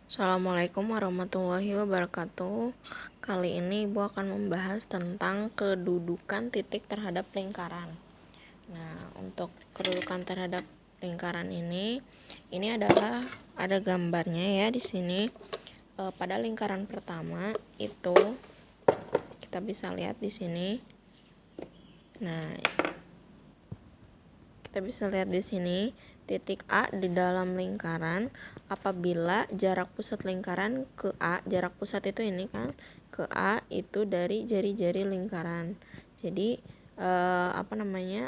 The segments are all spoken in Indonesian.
Assalamualaikum warahmatullahi wabarakatuh. Kali ini Ibu akan membahas tentang kedudukan titik terhadap lingkaran. Nah, untuk kedudukan terhadap lingkaran ini adalah ada gambarnya ya di sini. Pada lingkaran pertama itu kita bisa lihat di sini. Nah, kita bisa lihat di sini titik A di dalam lingkaran apabila jarak pusat lingkaran ke A, jarak pusat itu ini kan, ke A itu dari jari-jari lingkaran. Jadi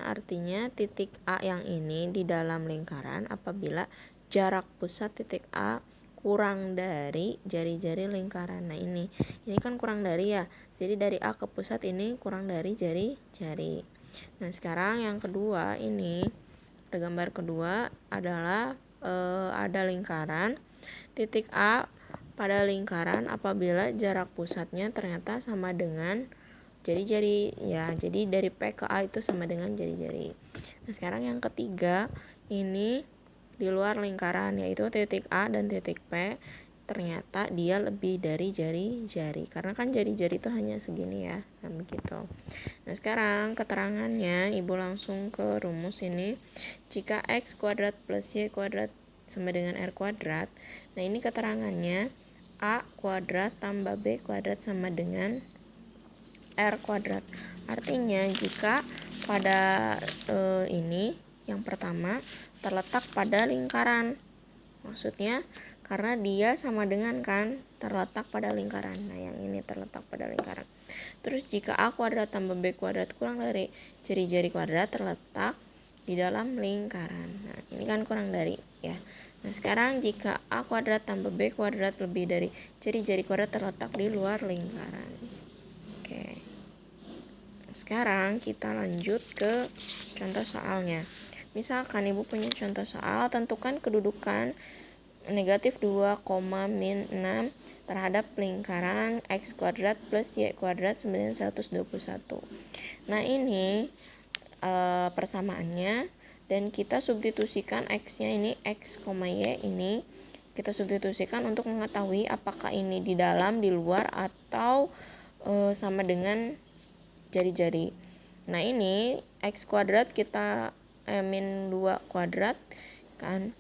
artinya titik A yang ini di dalam lingkaran apabila jarak pusat titik A kurang dari jari-jari lingkaran. Nah, ini kan kurang dari ya. Jadi dari A ke pusat ini kurang dari jari-jari. Nah, sekarang yang kedua ini, gambar kedua adalah ada lingkaran titik A pada lingkaran apabila jarak pusatnya ternyata sama dengan jari-jari ya. Jadi dari P ke A itu sama dengan jari-jari. Nah, sekarang yang ketiga ini di luar lingkaran, yaitu titik A dan titik P ternyata dia lebih dari jari-jari, karena kan jari-jari itu hanya segini ya. Nah, begitu. Nah, sekarang keterangannya Ibu langsung ke rumus ini. Jika X kuadrat plus Y kuadrat sama dengan R kuadrat, nah ini keterangannya A kuadrat tambah B kuadrat sama dengan R kuadrat. Artinya jika pada ini yang pertama terletak pada lingkaran, maksudnya karena dia sama dengan kan terletak pada lingkaran. Nah, yang ini terletak pada lingkaran. Terus jika A kuadrat tambah B kuadrat kurang dari jari-jari kuadrat terletak di dalam lingkaran. Nah, ini kan kurang dari ya. Nah, sekarang jika A kuadrat tambah B kuadrat lebih dari jari-jari kuadrat terletak di luar lingkaran. Oke. Sekarang kita lanjut ke contoh soalnya. Misalkan Ibu punya contoh soal, tentukan kedudukan negatif 2, min 6 terhadap lingkaran X kuadrat plus Y kuadrat 921. Nah, ini persamaannya, dan kita substitusikan X-nya ini X, Y ini kita substitusikan untuk mengetahui apakah ini di dalam, di luar, atau sama dengan jari-jari. Nah, ini X kuadrat kita min 2 kuadrat kan,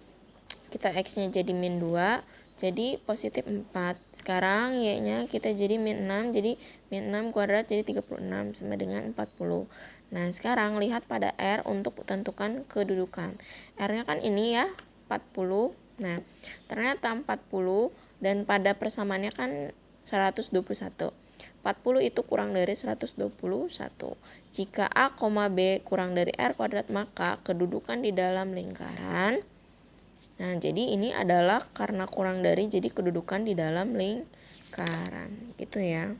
kita X-nya jadi min 2, jadi positif 4. Sekarang Y-nya kita jadi min 6, jadi min 6 kuadrat jadi 36 sama dengan 40. Nah, sekarang lihat pada R untuk tentukan kedudukan. R-nya kan ini ya, 40. Nah, ternyata 40 dan pada persamaannya kan 121. 40 itu kurang dari 121. Jika A, B kurang dari R kuadrat, maka kedudukan di dalam lingkaran. Nah, jadi ini adalah karena kurang dari, jadi kedudukan di dalam lingkaran. Gitu ya.